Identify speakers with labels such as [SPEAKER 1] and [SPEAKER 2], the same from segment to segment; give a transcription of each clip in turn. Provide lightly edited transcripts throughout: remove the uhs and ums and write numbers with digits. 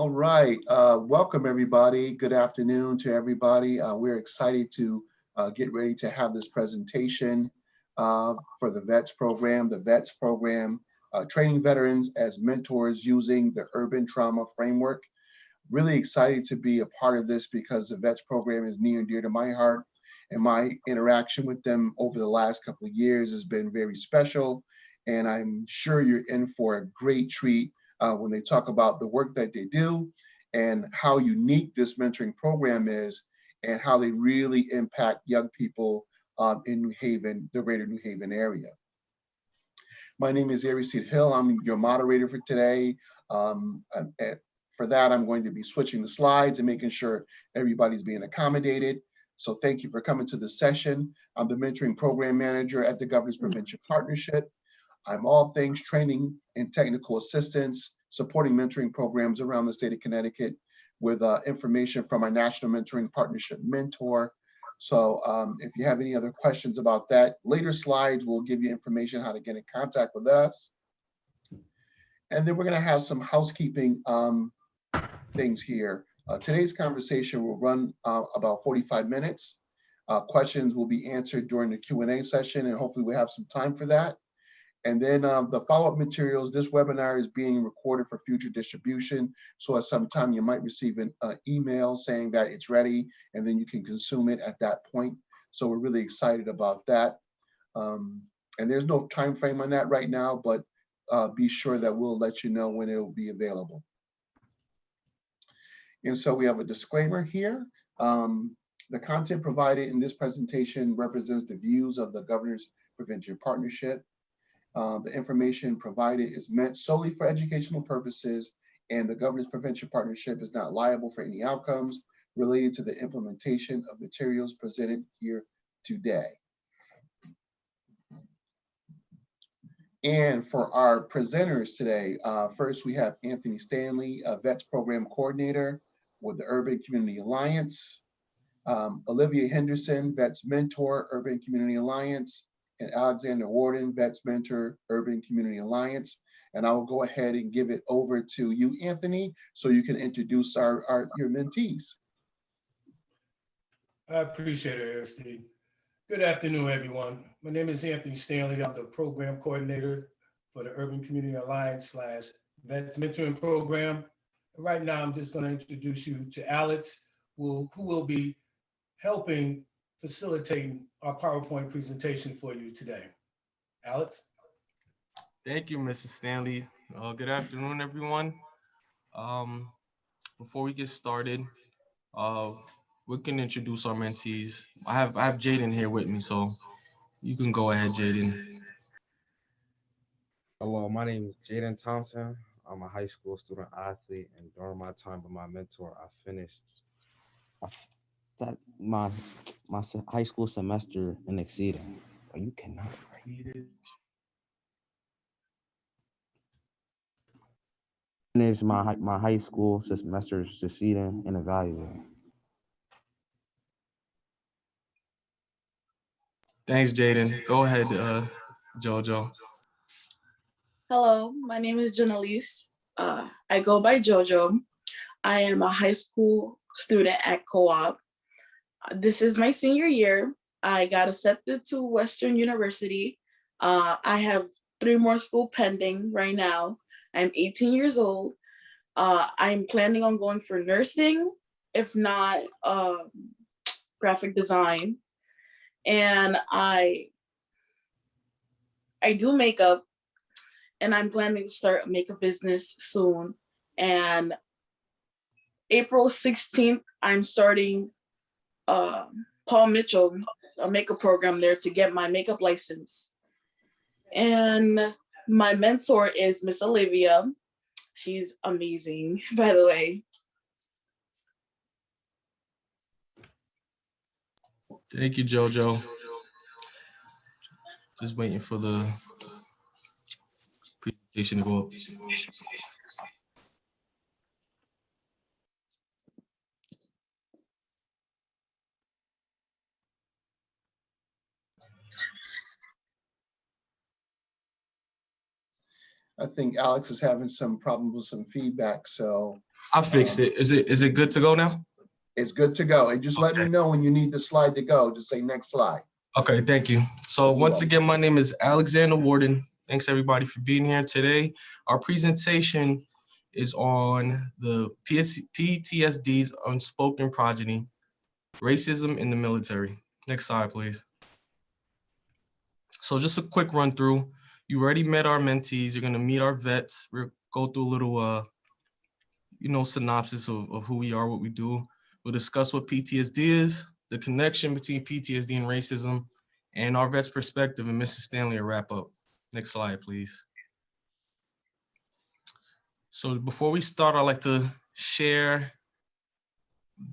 [SPEAKER 1] All right, welcome everybody. Good afternoon to everybody. We're excited to get ready to have this presentation for the V.E.T.S program. The V.E.T.S program, training veterans as mentors using the urban trauma framework. Really excited to be a part of this because the V.E.T.S program is near and dear to my heart, and my interaction with them over the last couple of years has been very special. And I'm sure you're in for a great treat when they talk about the work that they do and how unique this mentoring program is and how they really impact young people in New Haven, the greater New Haven area. My name is Arisid Hill. I'm your moderator for today. For that, I'm going to be switching the slides and making sure everybody's being accommodated. So thank you for coming to this session. I'm the mentoring program manager at the Governor's Prevention Partnership. I'm all things training and technical assistance, supporting mentoring programs around the state of Connecticut with information from our National Mentoring Partnership mentor. So if you have any other questions about that, later slides will give you information how to get in contact with us. And then we're gonna have some housekeeping things here. Today's conversation will run about 45 minutes. Questions will be answered during the Q&A session, and hopefully we'll have some time for that. And then the follow-up materials, this webinar is being recorded for future distribution. So at some time you might receive an email saying that it's ready, and then you can consume it at that point. So we're really excited about that. And there's no time frame on that right now, but be sure that we'll let you know when it will be available. And so we have a disclaimer here. The content provided in this presentation represents the views of the Governor's Prevention Partnership. The information provided is meant solely for educational purposes, and the Governor's Prevention Partnership is not liable for any outcomes related to the implementation of materials presented here today. And for our presenters today, first we have Anthony Stanley, a V.E.T.S program coordinator with the Urban Community Alliance, Olivia Henderson, V.E.T.S mentor, Urban Community Alliance, and Alexander Warden, V.E.T.S mentor, Urban Community Alliance. And I will go ahead and give it over to you, Anthony, so you can introduce your mentees.
[SPEAKER 2] I appreciate it, Arisid. Good afternoon, everyone. My name is Anthony Stanley. I'm the program coordinator for the Urban Community Alliance / V.E.T.S mentoring program. Right now, I'm just going to introduce you to Alex, who will be helping facilitating our PowerPoint presentation for you today. Alex?
[SPEAKER 3] Thank you, Mr. Stanley. Good afternoon, everyone. Before we get started, we can introduce our mentees. I have Jayden here with me, so you can go ahead, Jayden.
[SPEAKER 4] Hello, my name is Jayden Thompson. I'm a high school student athlete, and during my time with my mentor, I finished my high school semester in exceeding. Oh, you cannot read it. Finished my high school semester succeeding and evaluating.
[SPEAKER 3] Thanks, Jayden. Go ahead, Jojo.
[SPEAKER 5] Hello, my name is Janelise. I go by Jojo. I am a high school student at Co-op. This is my senior year. I got accepted to Western University. I have 3 more schools pending right now. I'm 18 years old. I'm planning on going for nursing, if not graphic design. And I do makeup, and I'm planning to start a makeup business soon. And April 16th, I'm starting Paul Mitchell, a makeup program there to get my makeup license. And my mentor is Miss Olivia. She's amazing, by the way.
[SPEAKER 3] Thank you, Jojo. Just waiting for the presentation to go up.
[SPEAKER 1] I think Alex is having some problems with some feedback, so
[SPEAKER 3] I fixed it. Is it good to go now?
[SPEAKER 1] It's good to go. And just let me
[SPEAKER 3] Okay.
[SPEAKER 1] know when you need the slide to go. Just say next slide.
[SPEAKER 3] Okay, thank you. So once again, my name is Alexander Warden. Thanks everybody for being here today. Our presentation is on the PTSD's unspoken progeny, racism in the military. Next slide, please. So just a quick run through. You already met our mentees. You're gonna meet our vets. We'll go through a little, synopsis of who we are, what we do. We'll discuss what PTSD is, the connection between PTSD and racism, and our vet's perspective, and Mrs. Stanley will wrap up. Next slide, please. So before we start, I'd like to share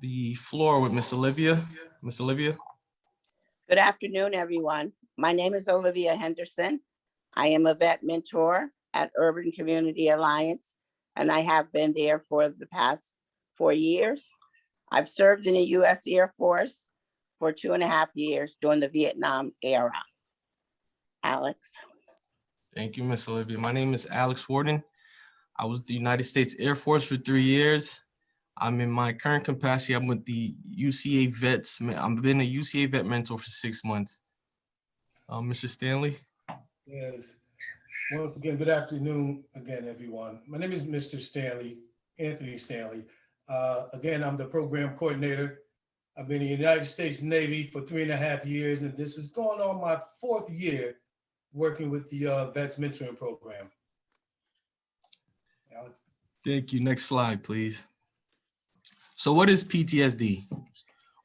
[SPEAKER 3] the floor with Miss Olivia. Miss Olivia.
[SPEAKER 6] Good afternoon, everyone. My name is Olivia Henderson. I am a vet mentor at Urban Community Alliance, and I have been there for the past 4 years. I've served in the U.S. Air Force for 2.5 years during the Vietnam era. Alex.
[SPEAKER 3] Thank you, Miss Olivia. My name is Alex Warden. I was the United States Air Force for 3 years. I'm in my current capacity. I'm with the UCA Vets. I've been a UCA Vet mentor for 6 months. Mr. Stanley.
[SPEAKER 2] Yes. Once again, good afternoon again, everyone. My name is Mr. Stanley, Anthony Stanley. Again, I'm the program coordinator. I've been in the United States Navy for 3.5 years, and this is going on my 4th year working with the V.E.T.S mentoring program. Alex.
[SPEAKER 3] Thank you. Next slide, please. So what is PTSD?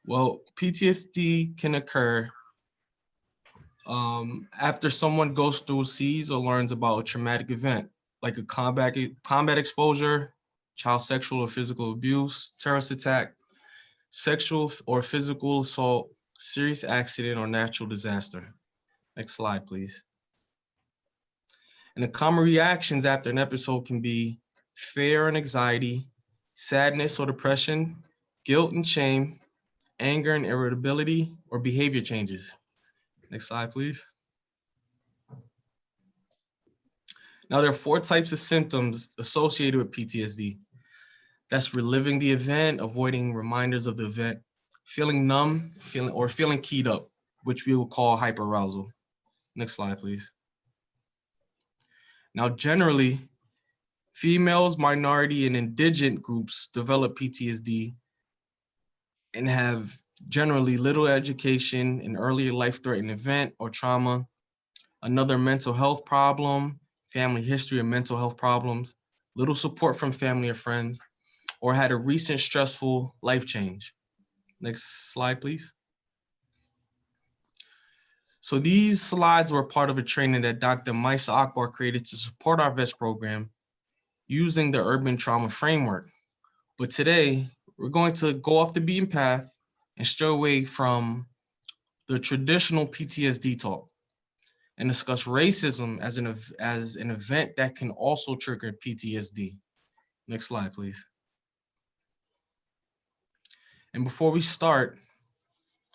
[SPEAKER 3] Well, PTSD can occur after someone goes through, sees, or learns about a traumatic event, like a combat exposure, child sexual or physical abuse, terrorist attack, sexual or physical assault, serious accident, or natural disaster. Next slide, please. And the common reactions after an episode can be fear and anxiety, sadness or depression, guilt and shame, anger and irritability, or behavior changes. Next slide, please. Now, there are 4 types of symptoms associated with PTSD. That's reliving the event, avoiding reminders of the event, feeling numb, feeling keyed up, which we will call hyperarousal. Next slide, please. Now, generally, females, minority, and indigent groups develop PTSD and have generally little education, an earlier life-threatening event or trauma, another mental health problem, family history of mental health problems, little support from family or friends, or had a recent stressful life change. Next slide, please. So these slides were part of a training that Dr. Maisa Akbar created to support our VETS program using the urban trauma framework. But today, we're going to go off the beaten path and stray away from the traditional PTSD talk and discuss racism as an event that can also trigger PTSD. Next slide, please. And before we start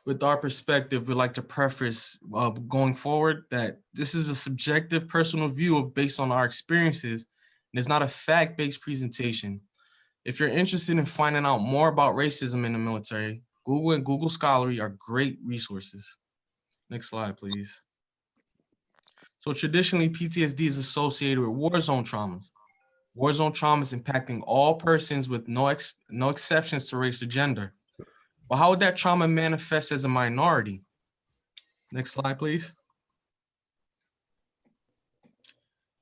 [SPEAKER 3] with our perspective, we'd like to preface going forward that this is a subjective personal view based on our experiences, and it's not a fact-based presentation. If you're interested in finding out more about racism in the military, Google and Google Scholarly are great resources. Next slide, please. So traditionally, PTSD is associated with war zone traumas. War zone traumas impacting all persons with no exceptions to race or gender. But how would that trauma manifest as a minority? Next slide, please.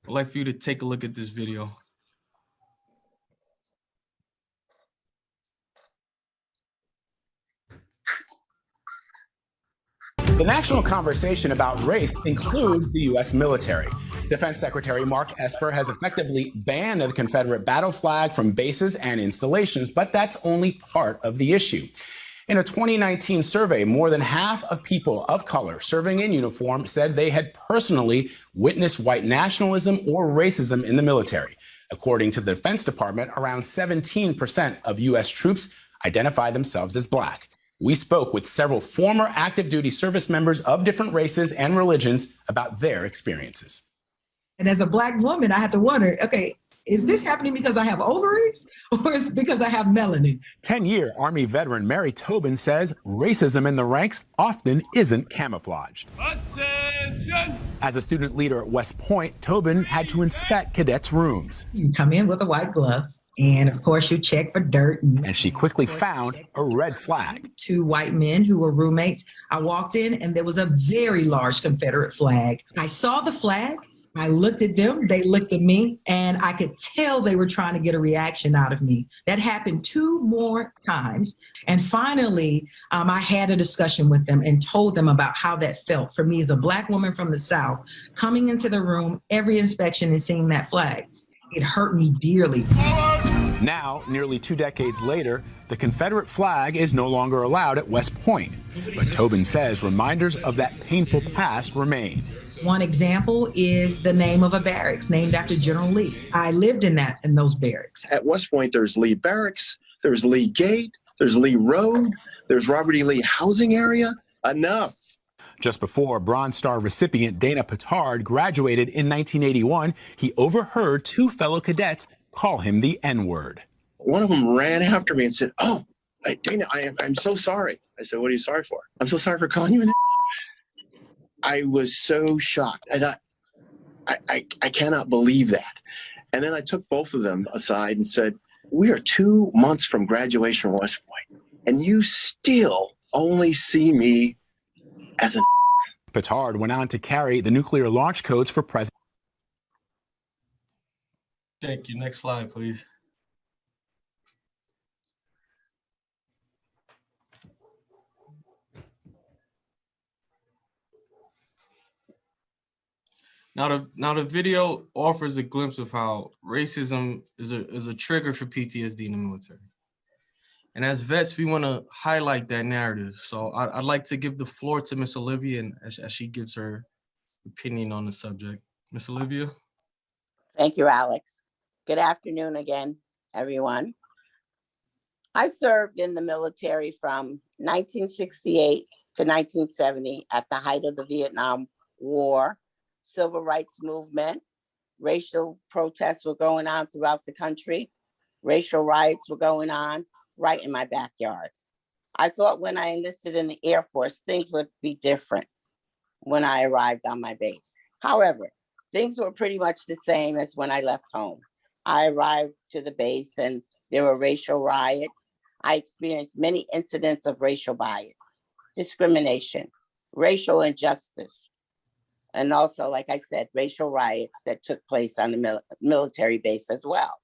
[SPEAKER 3] I'd like for you to take a look at this video.
[SPEAKER 7] The national conversation about race includes the U.S. military. Defense Secretary Mark Esper has effectively banned the Confederate battle flag from bases and installations, but that's only part of the issue. In a 2019 survey, more than half of people of color serving in uniform said they had personally witnessed white nationalism or racism in the military. According to the Defense Department, around 17% of U.S. troops identify themselves as Black. We spoke with several former active duty service members of different races and religions about their experiences.
[SPEAKER 8] And as a Black woman, I had to wonder, okay, Is this happening because I have ovaries or is it because I have melanin?
[SPEAKER 7] 10-year Army veteran Mary Tobin says racism in the ranks often isn't camouflaged.
[SPEAKER 2] Attention!
[SPEAKER 7] As a student leader at West Point, Tobin had to inspect cadets' rooms.
[SPEAKER 8] You come in with a white glove, and of course you check for dirt.
[SPEAKER 7] And she quickly found a red flag.
[SPEAKER 8] 2 white men who were roommates. I walked in and there was a very large Confederate flag. I saw the flag. I looked at them, they looked at me, and I could tell they were trying to get a reaction out of me. That happened 2 more times. And finally, I had a discussion with them and told them about how that felt for me as a Black woman from the South, coming into the room, every inspection and seeing that flag. It hurt me dearly.
[SPEAKER 7] Now, nearly 2 decades later, the Confederate flag is no longer allowed at West Point. But Tobin says reminders of that painful past remain.
[SPEAKER 8] One example is the name of a barracks named after General Lee. I lived in those barracks.
[SPEAKER 9] At West Point, there's Lee Barracks, there's Lee Gate, there's Lee Road, there's Robert E. Lee Housing Area. Enough.
[SPEAKER 7] Just before Bronze Star recipient Dana Pittard graduated in 1981, he overheard 2 fellow cadets call him the N-word.
[SPEAKER 9] One of them ran after me and said, "Oh, Dana, I'm so sorry." I said, "What are you sorry for?" "I'm so sorry for calling you an N-word." I was so shocked. I thought, I cannot believe that. And then I took both of them aside and said, "We are 2 months from graduation from West Point, and you still only see me as an."
[SPEAKER 7] Pittard went on to carry the nuclear launch codes for President.
[SPEAKER 3] Thank you. Next slide, please. Now the video offers a glimpse of how racism is a trigger for PTSD in the military. And as vets, we want to highlight that narrative. So I'd like to give the floor to Miss Olivia, and as she gives her opinion on the subject. Miss Olivia.
[SPEAKER 6] Thank you, Alex. Good afternoon again, everyone. I served in the military from 1968 to 1970 at the height of the Vietnam War. Civil rights movement, racial protests were going on throughout the country. Racial riots were going on right in my backyard. I thought when I enlisted in the Air Force, things would be different when I arrived on my base. However, things were pretty much the same as when I left home. I arrived to the base and there were racial riots. I experienced many incidents of racial bias, discrimination, racial injustice, and also, like I said, racial riots that took place on the military base as well.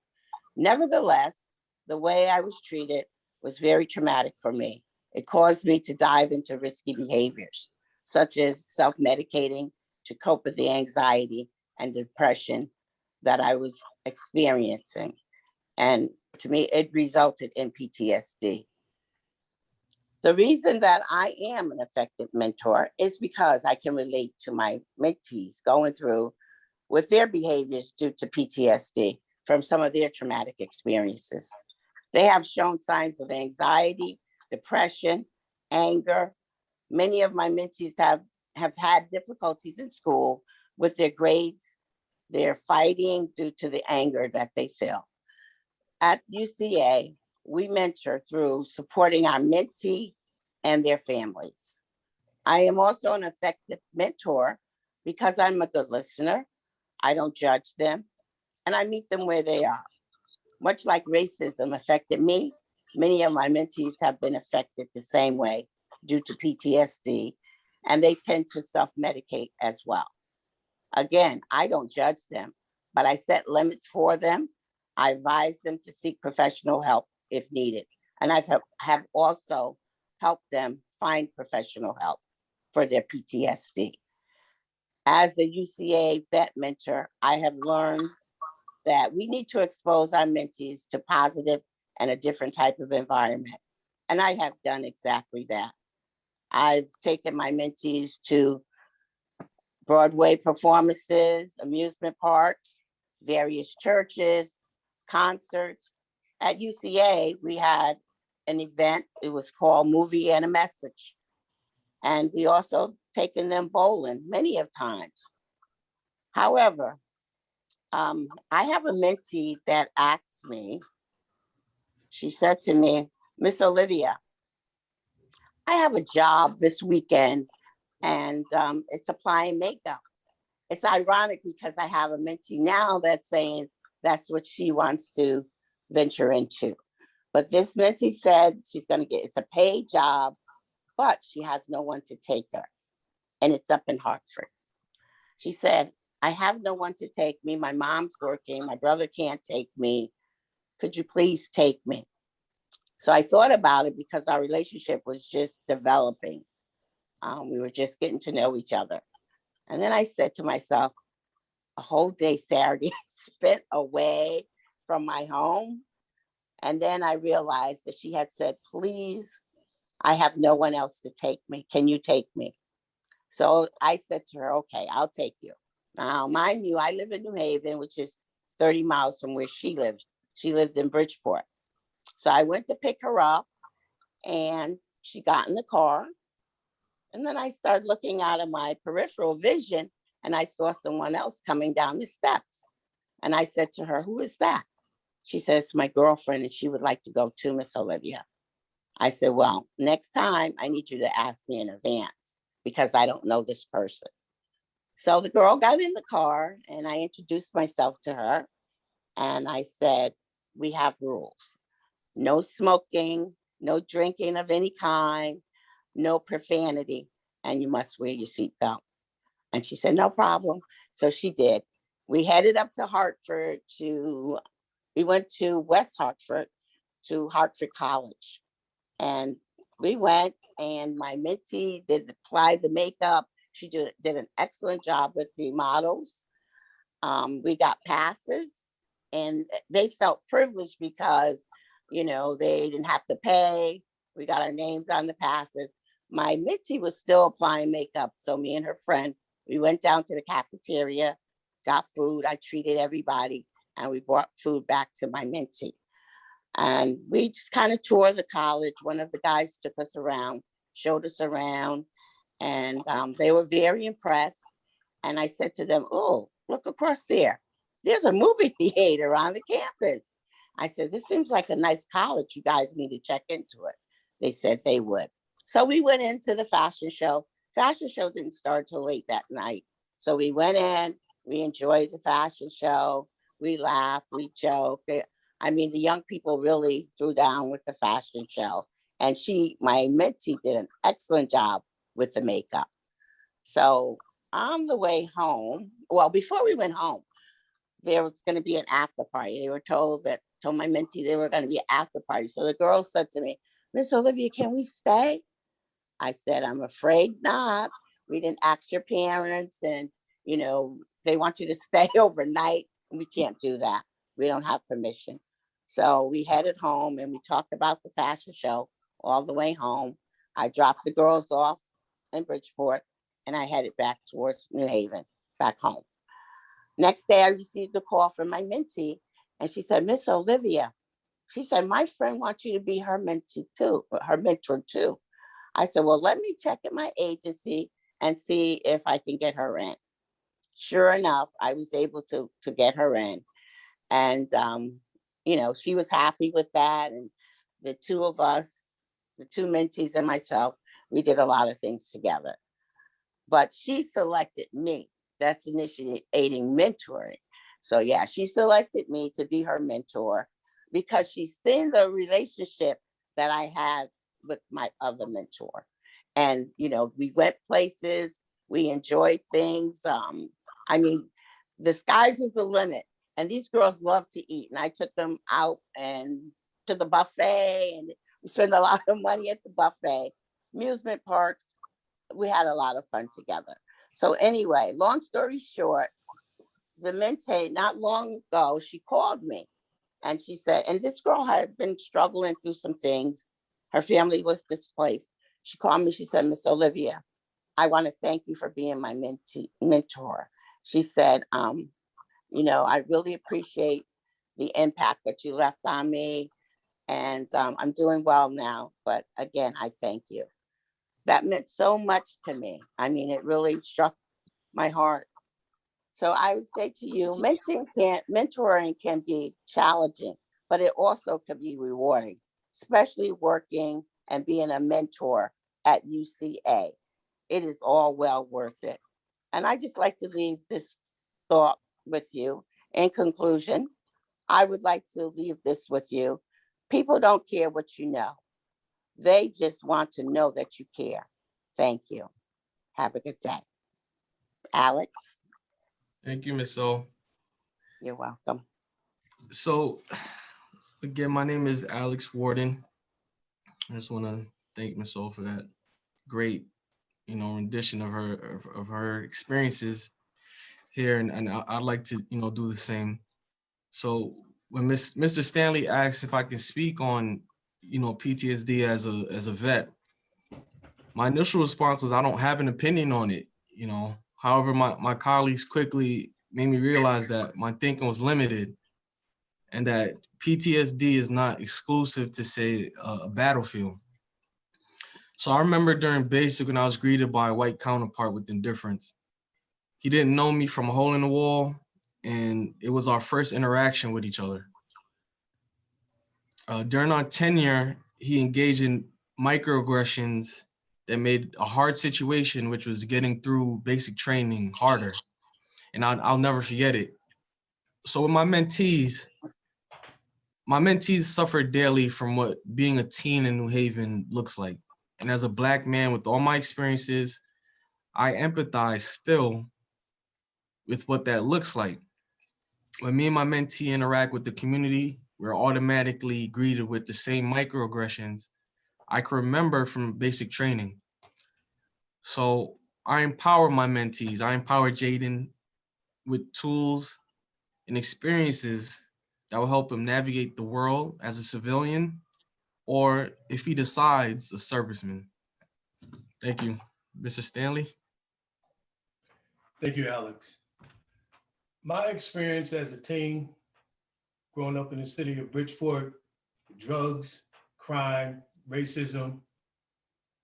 [SPEAKER 6] Nevertheless, the way I was treated was very traumatic for me. It caused me to dive into risky behaviors, such as self-medicating to cope with the anxiety and depression that I was experiencing. And to me, it resulted in PTSD. The reason that I am an effective mentor is because I can relate to my mentees going through with their behaviors due to PTSD from some of their traumatic experiences. They have shown signs of anxiety, depression, anger. Many of my mentees have had difficulties in school with their grades. They're fighting due to the anger that they feel. At UCA, we mentor through supporting our mentee and their families. I am also an effective mentor because I'm a good listener. I don't judge them, and I meet them where they are. Much like racism affected me, many of my mentees have been affected the same way due to PTSD, and they tend to self-medicate as well. Again, I don't judge them, but I set limits for them. I advise them to seek professional help if needed. And I have also helped them find professional help for their PTSD. As a UCA vet mentor, I have learned that we need to expose our mentees to positive and a different type of environment. And I have done exactly that. I've taken my mentees to Broadway performances, amusement parks, various churches, concerts. At UCA, we had an event, it was called Movie and a Message. And we also taken them bowling many of times. However, I have a mentee that asked me, she said to me, Miss Olivia, I have a job this weekend and it's applying makeup. It's ironic because I have a mentee now that's saying that's what she wants to venture into. But this mentee said she's going to get, it's a paid job, but she has no one to take her. And it's up in Hartford. She said, I have no one to take me. My mom's working. My brother can't take me. Could you please take me? So I thought about it because our relationship was just developing. We were just getting to know each other. And then I said to myself, a whole day Saturday spent away from my home. And then I realized that she had said, please, I have no one else to take me. Can you take me? So I said to her, okay, I'll take you. Now, mind you, I live in New Haven, which is 30 miles from where she lived. She lived in Bridgeport. So I went to pick her up and she got in the car. And then I started looking out of my peripheral vision and I saw someone else coming down the steps. And I said to her, who is that? She said, it's my girlfriend and she would like to go too, Miss Olivia. I said, well, next time I need you to ask me in advance because I don't know this person. So the girl got in the car and I introduced myself to her. And I said, we have rules. No smoking, no drinking of any kind, no profanity, and you must wear your seatbelt. And she said, no problem. So she did. We headed up to Hartford we went to West Hartford to Hartford College. And we went and my mentee applied the makeup. She did an excellent job with the models. We got passes and they felt privileged because, you know, they didn't have to pay. We got our names on the passes. My mentee was still applying makeup. So me and her friend, we went down to the cafeteria, got food. I treated everybody and we brought food back to my mentee. And we just kind of toured the college. One of the guys took us around, showed us around, and they were very impressed. And I said to them, oh, look across there. There's a movie theater on the campus. I said, this seems like a nice college. You guys need to check into it. They said they would. So we went into the fashion show. Fashion show didn't start till late that night. So we went in, we enjoyed the fashion show. We laughed, we joked. The young people really threw down with the fashion show. And my mentee did an excellent job with the makeup. So on the way home, well, before we went home, there was going to be an after party. They were told my mentee there were going to be an after party. So the girls said to me, Miss Olivia, can we stay? I said, I'm afraid not. We didn't ask your parents and, you know, they want you to stay overnight. We can't do that. We don't have permission. So we headed home and we talked about the fashion show all the way home. I dropped the girls off in Bridgeport and I headed back towards New Haven, back home. Next day, I received a call from my mentee and she said, Miss Olivia, she said, my friend wants you to be her mentee too, her mentor too. I said, well, let me check at my agency and see if I can get her in. Sure enough, I was able to get her in. And, you know, she was happy with that. And the two of us, the two mentees and myself, we did a lot of things together. But she selected me. That's initiating mentoring. So yeah, she selected me to be her mentor because she's seen the relationship that I had with my other mentor. And, you know, we went places, we enjoyed things. The sky's is the limit. And these girls love to eat. And I took them out and to the buffet and we spent a lot of money at the buffet, amusement parks. We had a lot of fun together. So anyway, long story short, the mentee not long ago, she called me and she said, and this girl had been struggling through some things. Her family was displaced. She called me, she said, Miss Olivia, I want to thank you for being my mentor. She said, you know, I really appreciate the impact that you left on me. And I'm doing well now. But again, I thank you. That meant so much to me. I mean, it really struck my heart. So I would say to you, mentoring can be challenging, but it also can be rewarding, especially working and being a mentor at UCA. It is all well worth it. And I just like to leave this thought with you. In conclusion, I would like to leave this with you. People don't care what you know. They just want to know that you care. Thank you. Have a good day. Alex,
[SPEAKER 3] Thank you, Ms. O.
[SPEAKER 6] you're welcome.
[SPEAKER 3] So again, my name is Alex Warden. I just want to thank Ms. O for that great, rendition of her experiences here, and I'd like to, do the same. So when Mr. Stanley asked if I can speak on, PTSD as a vet, my initial response was I don't have an opinion on it. However, my colleagues quickly made me realize that my thinking was limited and that PTSD is not exclusive to, say, a battlefield. So I remember during basic when I was greeted by a white counterpart with indifference. He didn't know me from a hole in the wall, and it was our first interaction with each other. During our tenure, he engaged in microaggressions that made a hard situation, which was getting through basic training, harder. And I'll never forget it. So with my mentees suffer daily from what being a teen in New Haven looks like. And as a Black man with all my experiences, I empathize still with what that looks like. When me and my mentee interact with the community, we're automatically greeted with the same microaggressions I can remember from basic training. So I empower my mentees. I empower Jayden with tools and experiences that will help him navigate the world as a civilian, or if he decides, a serviceman. Thank you, Mr. Stanley.
[SPEAKER 2] Thank you, Alex. My experience as a teen, growing up in the city of Bridgeport, drugs, crime, racism,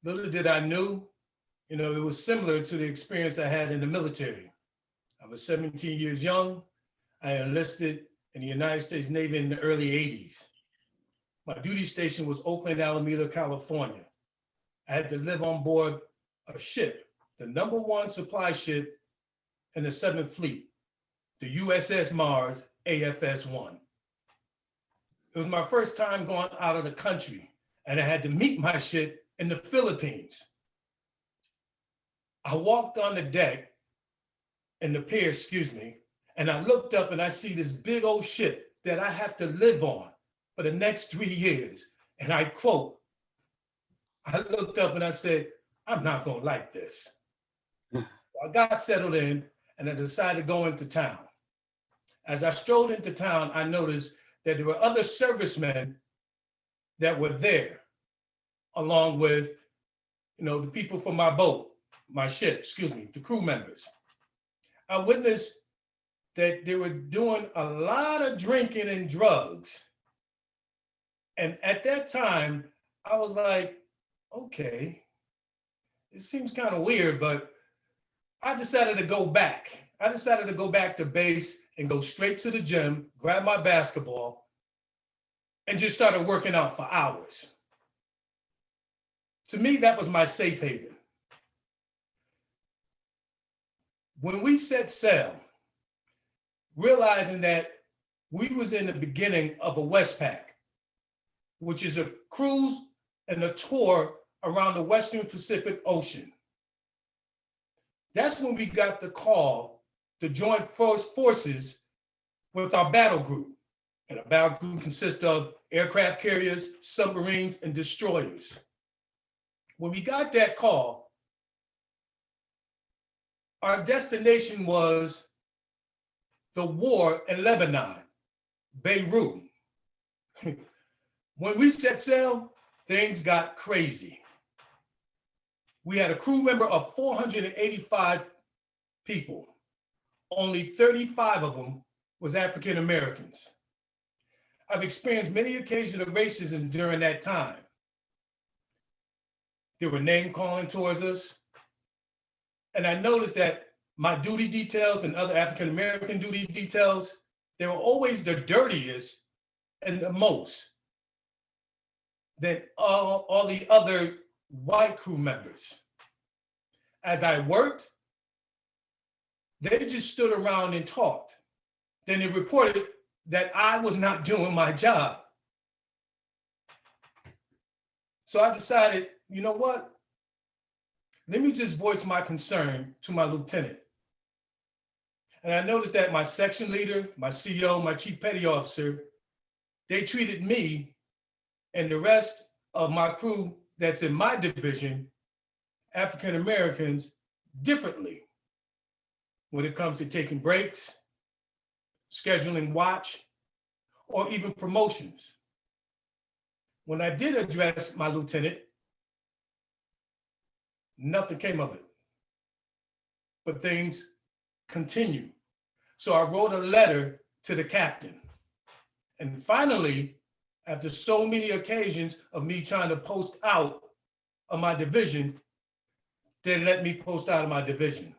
[SPEAKER 2] little did I know, it was similar to the experience I had in the military. I was 17 years young. I enlisted in the United States Navy in the early 80s. My duty station was Oakland, Alameda, California. I had to live on board a ship, the #1 supply ship in the 7th Fleet, the USS Mars AFS-1. It was my first time going out of the country, and I had to meet my ship in the Philippines. I walked on the deck in the pier, and I looked up and I see this big old ship that I have to live on for the next 3 years. And I quote, I looked up and I said, I'm not gonna like this. I got settled in and I decided to go into town. As I strolled into town, I noticed that there were other servicemen that were there, along with, the people from my boat, my ship, the crew members. I witnessed that they were doing a lot of drinking and drugs. And at that time, I was like, okay, it seems kind of weird, but I decided to go back. I decided to go back to base and go straight to the gym, grab my basketball, and just started working out for hours. To me, that was my safe haven. When we set sail, realizing that we was in the beginning of a Westpac, which is a cruise and a tour around the Western Pacific Ocean. That's when we got the call to join forces with our battle group. And our battle group consists of aircraft carriers, submarines, and destroyers. When we got that call, our destination was the war in Lebanon, Beirut. When we set sail, things got crazy. We had a crew member of 485 people. Only 35 of them was African Americans. I've experienced many occasions of racism during that time. There were name calling towards us. And I noticed that my duty details and other African-American duty details, they were always the dirtiest and the most than all the other white crew members. As I worked, they just stood around and talked. Then they reported that I was not doing my job. So I decided, you know what? Let me just voice my concern to my lieutenant. And I noticed that my section leader, my CO, my chief petty officer, they treated me and the rest of my crew that's in my division, African Americans, differently when it comes to taking breaks, scheduling watch, or even promotions. When I did address my lieutenant, nothing came of it, but things continue. So I wrote a letter to the captain. And finally, after so many occasions of me trying to post out of my division, they let me post out of my division.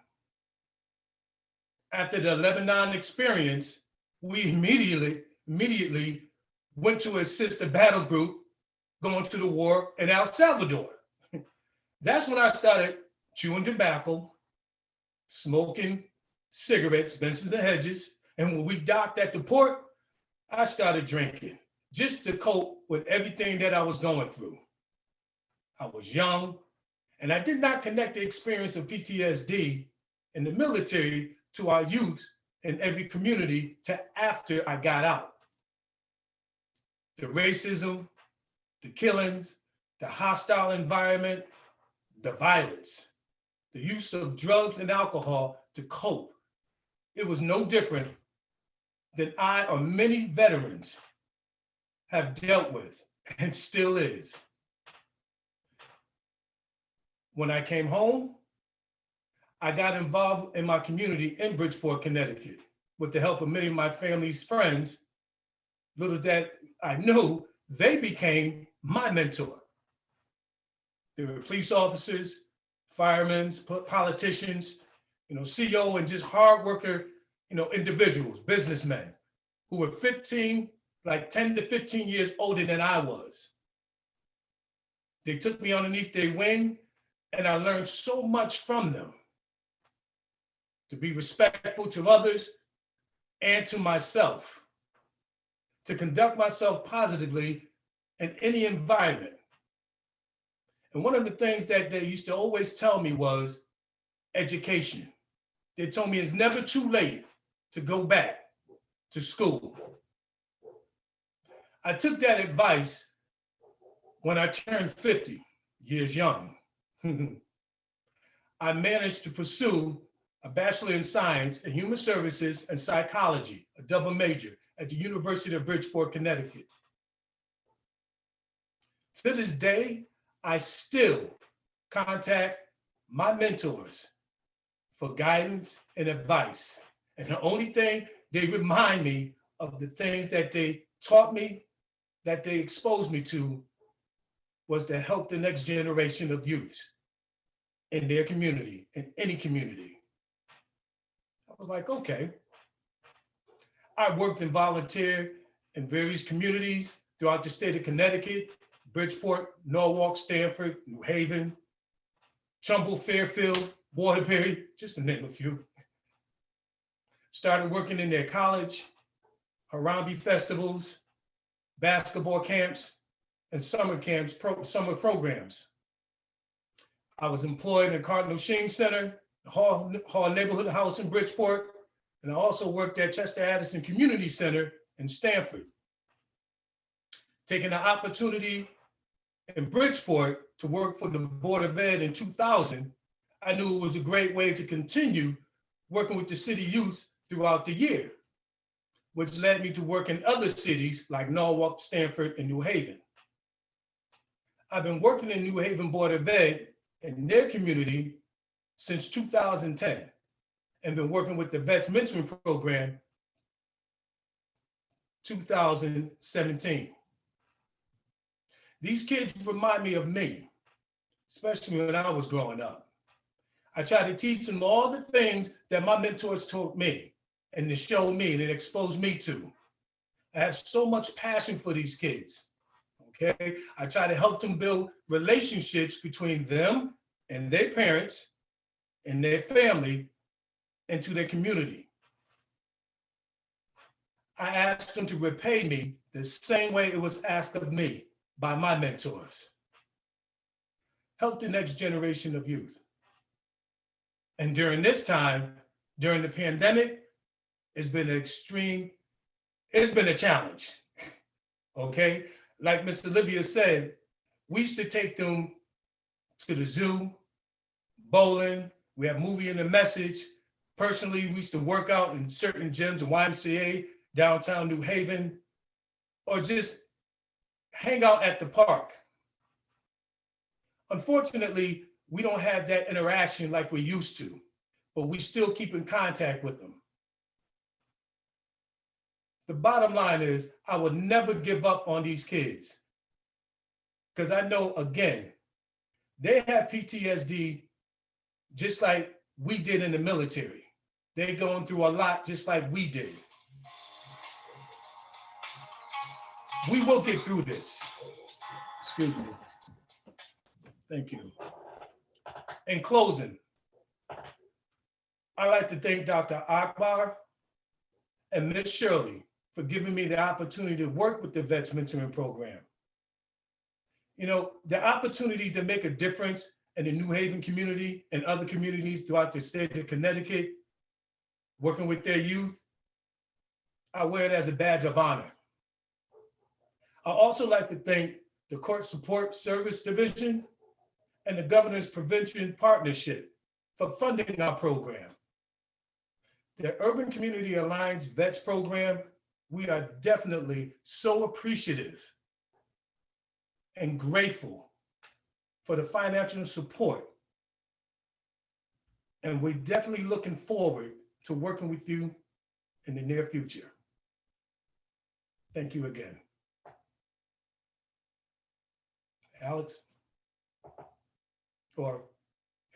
[SPEAKER 2] After the Lebanon experience, we immediately went to assist the battle group going to the war in El Salvador. That's when I started chewing tobacco, smoking cigarettes, Benson's and Hedges. And when we docked at the port, I started drinking just to cope with everything that I was going through. I was young, and I did not connect the experience of PTSD in the military to our youth in every community to after I got out. The racism, the killings, the hostile environment, the violence, the use of drugs and alcohol to cope. It was no different than I or many veterans have dealt with and still is. When I came home, I got involved in my community in Bridgeport, Connecticut, with the help of many of my family's friends. Little that I knew, they became my mentor. They were police officers, firemen, politicians, CO, and just hard worker, individuals, businessmen who were 10 to 15 years older than I was. They took me underneath their wing, and I learned so much from them. To be respectful to others and to myself, to conduct myself positively in any environment. And one of the things that they used to always tell me was education. They told me it's never too late to go back to school. I took that advice when I turned 50 years young. I managed to pursue a Bachelor in Science in Human Services and Psychology, a double major at the University of Bridgeport, Connecticut. To this day, I still contact my mentors for guidance and advice. And the only thing they remind me of the things that they taught me, that they exposed me to, was to help the next generation of youth in their community, in any community. I was like, okay. I worked and volunteered in various communities throughout the state of Connecticut, Bridgeport, Norwalk, Stamford, New Haven, Trumbull, Fairfield, Waterbury, just to name a few. Started working in their college, Harambe festivals, basketball camps, and summer camps, summer programs. I was employed in Cardinal Sheen Center, Hall Neighborhood House in Bridgeport, and I also worked at Chester Addison Community Center in Stamford. Taking the opportunity in Bridgeport to work for the Board of Ed in 2000, I knew it was a great way to continue working with the city youth throughout the year, which led me to work in other cities like Norwalk, Stamford, and New Haven. I've been working in New Haven Board of Ed in their community since 2010 and been working with the V.E.T.S mentoring program 2017. These kids remind me of me, especially when I was growing up. I try to teach them all the things that my mentors taught me and to show me and exposed me to. I have so much passion for these kids, okay? I try to help them build relationships between them and their parents and their family and to their community. I asked them to repay me the same way it was asked of me by my mentors. Help the next generation of youth. And during this time, during the pandemic, it's been a challenge, okay? Like Miss Olivia said, we used to take them to the zoo, bowling, we have movie and a message. Personally, we used to work out in certain gyms, the YMCA, downtown New Haven, or just hang out at the park. Unfortunately, we don't have that interaction like we used to, but we still keep in contact with them. The bottom line is I would never give up on these kids because I know, again, they have PTSD just like we did in the military. They're going through a lot just like we did. We will get through this. Excuse me. Thank you. In closing, I'd like to thank Dr. Akbar and Ms. Shirley for giving me the opportunity to work with the VETS Mentoring Program. You know, the opportunity to make a difference in the New Haven community and other communities throughout the state of Connecticut, working with their youth, I wear it as a badge of honor. I also like to thank the Court Support Service Division and the Governor's Prevention Partnership for funding our program. The Urban Community Alliance VETS program, we are definitely so appreciative and grateful for the financial support. And we're definitely looking forward to working with you in the near future. Thank you again. Alex or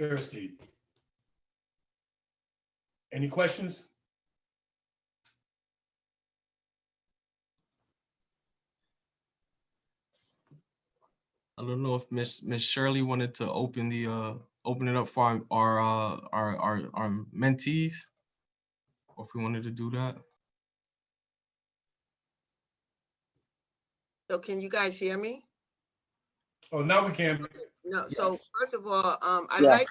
[SPEAKER 2] Aristide? Any questions?
[SPEAKER 3] I don't know if Miss Shirley wanted to open it up for our mentees, or if we wanted to do that.
[SPEAKER 10] So can you guys hear me?
[SPEAKER 2] Oh, now we can.
[SPEAKER 10] No, so
[SPEAKER 2] Yes.
[SPEAKER 10] first of all, I'd
[SPEAKER 6] Yes.
[SPEAKER 10] like,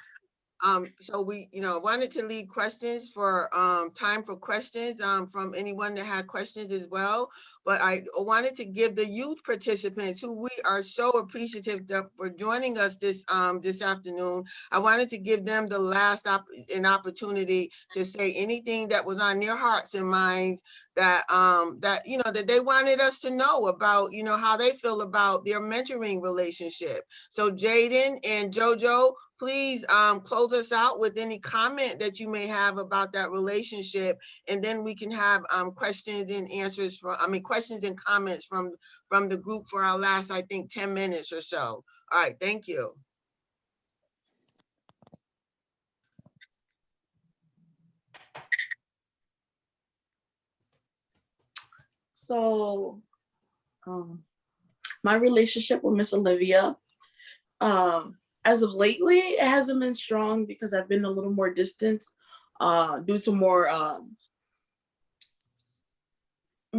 [SPEAKER 10] so we, wanted to leave questions for, time for questions, from anyone that had questions as well. But I wanted to give the youth participants who we are so appreciative for joining us this afternoon. I wanted to give them the last an opportunity to say anything that was on their hearts and minds that that they wanted us to know about, how they feel about their mentoring relationship. So Jayden and JoJo, please close us out with any comment that you may have about that relationship, and then we can have questions and answers questions and comments from the group for our last, I think, 10 minutes or so. All right, thank you.
[SPEAKER 5] So my relationship with Miss Olivia, as of lately, it hasn't been strong because I've been a little more distant due to more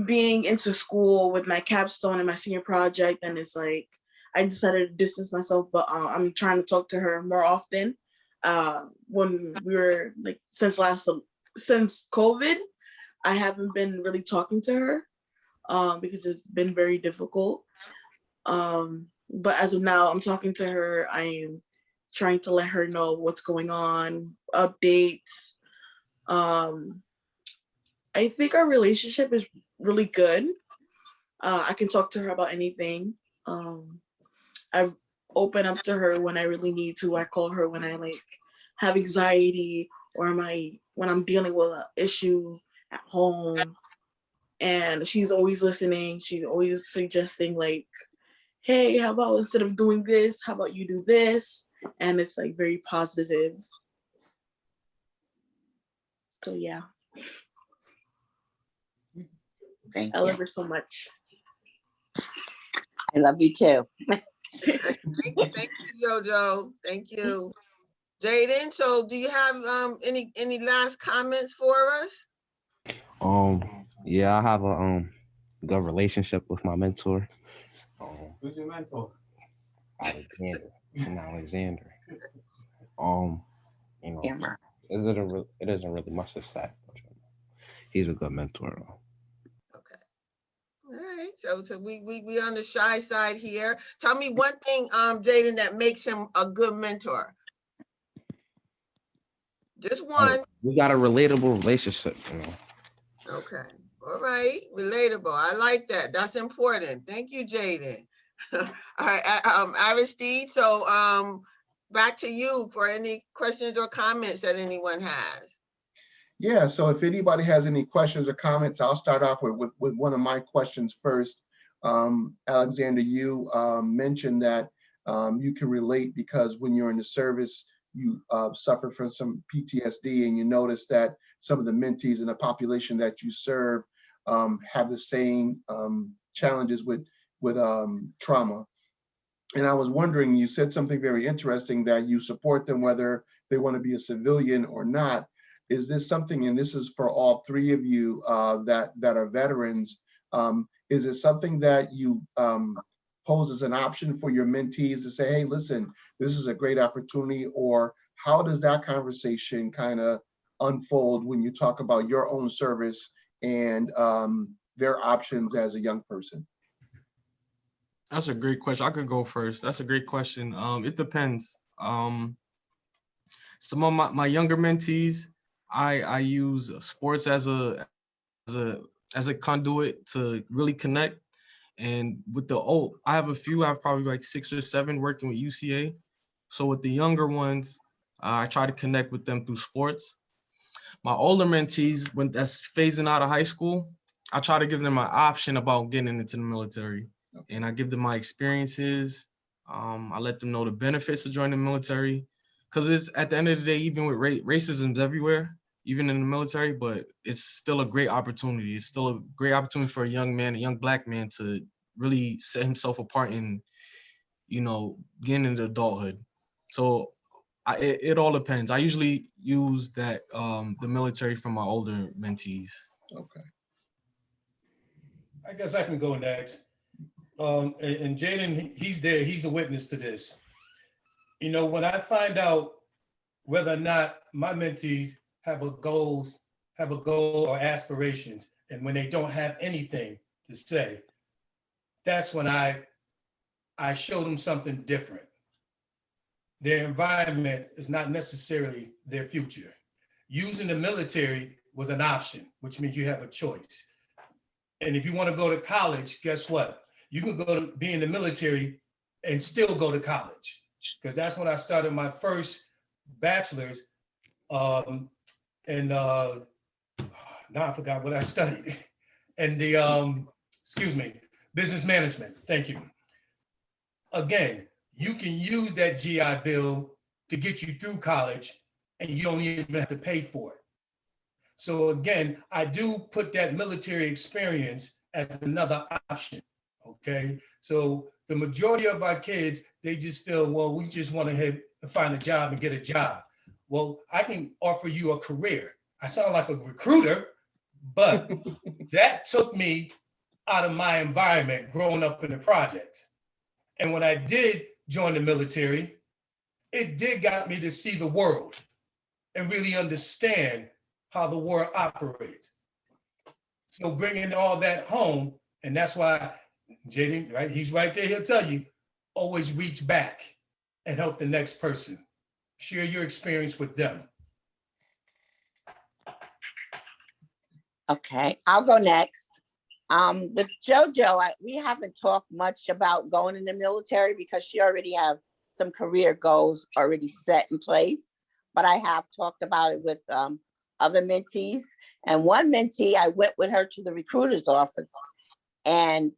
[SPEAKER 5] being into school with my capstone and my senior project. And it's like, I decided to distance myself, but I'm trying to talk to her more often. When we were like, since COVID, I haven't been really talking to her because it's been very difficult. But as of now, I'm talking to her. I am trying to let her know what's going on, updates. I think our relationship is really good. I can talk to her about anything. I open up to her when I really need to. I call her when I have anxiety or when I'm dealing with an issue at home. And she's always listening. She's always suggesting hey, how about instead of doing this, how about you do this? And it's very positive. So yeah,
[SPEAKER 6] Thank
[SPEAKER 5] I
[SPEAKER 6] you.
[SPEAKER 5] love her so much.
[SPEAKER 6] I love you too.
[SPEAKER 10] Thank you, JoJo. Thank you. Jayden, so do you have any last comments for us?
[SPEAKER 4] Yeah, I have a good relationship with my mentor.
[SPEAKER 3] Who's your mentor?
[SPEAKER 4] Alexander. Alexander. You know,
[SPEAKER 6] Camera.
[SPEAKER 4] it isn't really much to say. But, he's a good mentor.
[SPEAKER 10] Okay. All right. So we on the shy side here. Tell me one thing, Jayden, that makes him a good mentor. Just one.
[SPEAKER 4] We got a relatable relationship, you know.
[SPEAKER 10] Okay. All right. Relatable. I like that. That's important. Thank you, Jayden. All right. Aristide, so back to you for any questions or comments that anyone has.
[SPEAKER 1] Yeah, so if anybody has any questions or comments, I'll start off with one of my questions first. Alexander, you mentioned that you can relate because when you're in the service, you suffer from some PTSD, and you notice that some of the mentees in the population that you serve have the same challenges with trauma. And I was wondering, you said something very interesting, that you support them whether they want to be a civilian or not. Is this something, and this is for all three of you that are veterans, is it something that you pose as an option for your mentees to say, hey, listen, this is a great opportunity? Or how does that conversation kind of unfold when you talk about your own service and their options as a young person?
[SPEAKER 3] That's a great question. I could go first. That's a great question. It depends. Some of my younger mentees, I use sports as a conduit to really connect. And with the old, I have probably like 6 or 7 working with UCA. So with the younger ones, I try to connect with them through sports. My older mentees, when that's phasing out of high school, I try to give them an option about getting into the military. And I give them my experiences. I let them know the benefits of joining the military. Because it's, at the end of the day, even with racism's everywhere, even in the military, but it's still a great opportunity. It's still a great opportunity for a young man, a young Black man, to really set himself apart and, you know, get into adulthood. So it all depends. I usually use that the military for my older mentees.
[SPEAKER 1] Okay.
[SPEAKER 2] I guess I can go next. And Jayden, he's there. He's a witness to this. You know, when I find out whether or not my mentees have a goal or aspirations, and when they don't have anything to say, that's when I show them something different. Their environment is not necessarily their future. Using the military was an option, which means you have a choice. And if you want to go to college, guess what? You can go to be in the military and still go to college. Because that's when I started my first bachelor's. And now I forgot what I studied. And the, business management. Thank you. Again, you can use that GI Bill to get you through college, and you don't even have to pay for it. So again, I do put that military experience as another option, okay? So the majority of our kids, they just feel, well, we just want to find a job and get a job. Well, I can offer you a career. I sound like a recruiter, but that took me out of my environment growing up in the projects. And when I did join the military, it did got me to see the world and really understand how the world operates. So bringing all that home, and that's why Jayden, right? He's right there. He'll tell you, always reach back and help the next person. Share your experience with them.
[SPEAKER 6] Okay, I'll go next. With JoJo, we haven't talked much about going in the military because she already have some career goals already set in place. But I have talked about it with other mentees. And one mentee, I went with her to the recruiter's office, and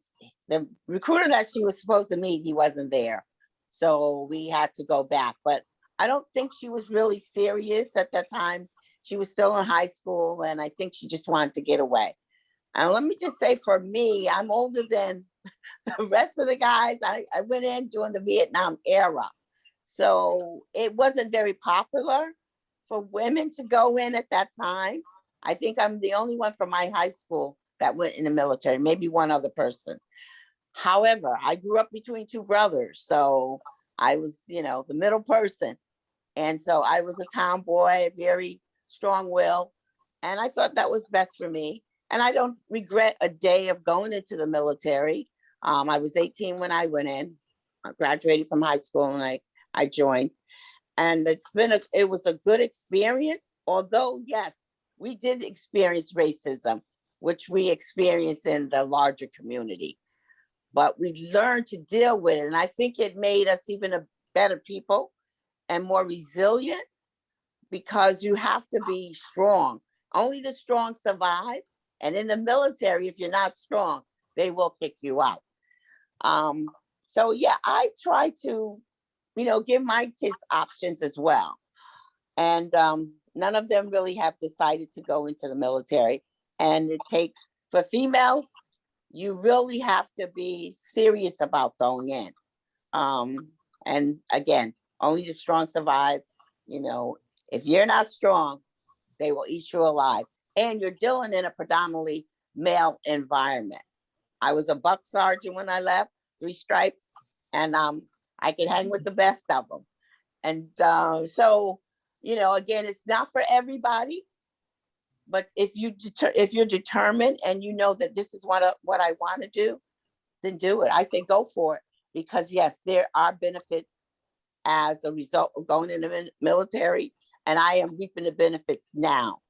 [SPEAKER 6] the recruiter that she was supposed to meet, he wasn't there. So we had to go back. But I don't think she was really serious at that time. she was still in high school, and I think she just wanted to get away. And let me just say, for me, I'm older than the rest of the guys. I went in during the Vietnam era. So it wasn't very popular for women to go in at that time. I think I'm the only one from my high school that went in the military, maybe one other person. However, I grew up between two brothers. So I was, you know, the middle person. And so I was a tomboy, very strong-willed. And I thought that was best for me. And I don't regret a day of going into the military. I was 18 when I went in. I graduated from high school and I joined. And it was a good experience. Although, yes, we did experience racism, which we experience in the larger community. But we learned to deal with it. And I think it made us even a better people and more resilient, because you have to be strong. Only the strong survive. And in the military, if you're not strong, they will kick you out. So yeah, I try to, you know, give my kids options as well. And none of them really have decided to go into the military. And it takes, for females, you really have to be serious about going in. And again, only the strong survive. You know, if you're not strong, they will eat you alive. And you're dealing in a predominantly male environment. I was a buck sergeant when I left, 3 stripes, and I could hang with the best of them. And so, you know, again, it's not for everybody, but if you're determined and you know that this is what I want to do, then do it. I say go for it, because yes, there are benefits as a result of going in the military, and I am reaping the benefits now.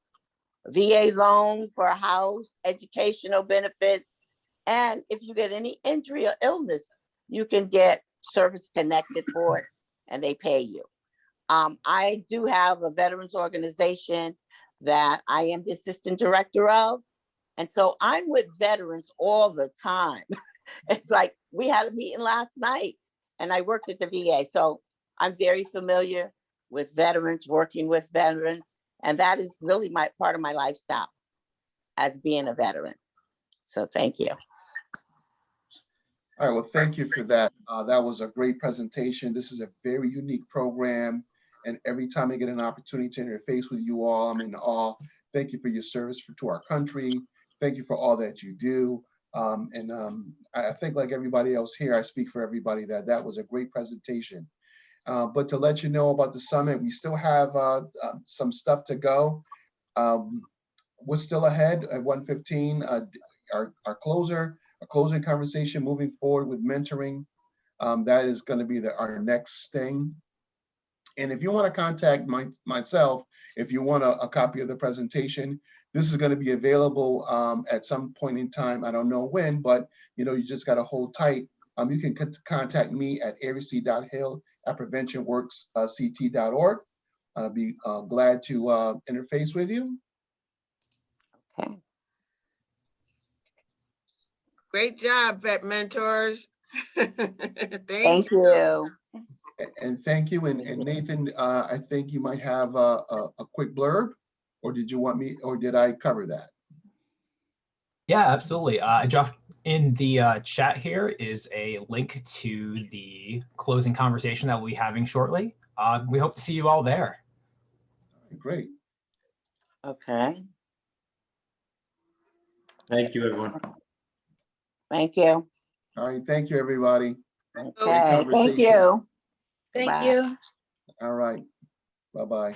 [SPEAKER 6] VA loan for a house, educational benefits, and if you get any injury or illness, you can get service connected for it, and they pay you. I do have a veterans organization that I am the assistant director of, and so I'm with veterans all the time. It's like we had a meeting last night, and I worked at the VA, so I'm very familiar with veterans, working with veterans. And that is really part of my lifestyle as being a veteran. So thank you.
[SPEAKER 1] All right, well, thank you for that. That was a great presentation. This is a very unique program. And every time I get an opportunity to interface with you all, I'm in awe. Thank you for your service to our country. Thank you for all that you do. I think like everybody else here, I speak for everybody that was a great presentation. But to let you know about the summit, we still have some stuff to go. We're still ahead at 1:15. Our closing conversation moving forward with mentoring. That is going to be our next thing. And if you want to contact myself, if you want a copy of the presentation, this is going to be available at some point in time. I don't know when, but you know, you just got to hold tight. You can contact me at aric.hill@preventionworksct.org. I'll be glad to interface with you.
[SPEAKER 6] Okay.
[SPEAKER 10] Great job, Vet Mentors.
[SPEAKER 6] Thank you.
[SPEAKER 1] And thank you. And Nathan, I think you might have a quick blurb, or did you want me, or did I cover that?
[SPEAKER 11] Yeah, absolutely. I dropped in the chat here is a link to the closing conversation that we'll be having shortly. We hope to see you all there.
[SPEAKER 1] Great.
[SPEAKER 6] Okay.
[SPEAKER 12] Thank you, everyone.
[SPEAKER 6] Thank you.
[SPEAKER 1] All right. Thank you, everybody.
[SPEAKER 6] Okay. Thank you.
[SPEAKER 5] Thank
[SPEAKER 6] Bye.
[SPEAKER 5] you.
[SPEAKER 1] All right. Bye-bye.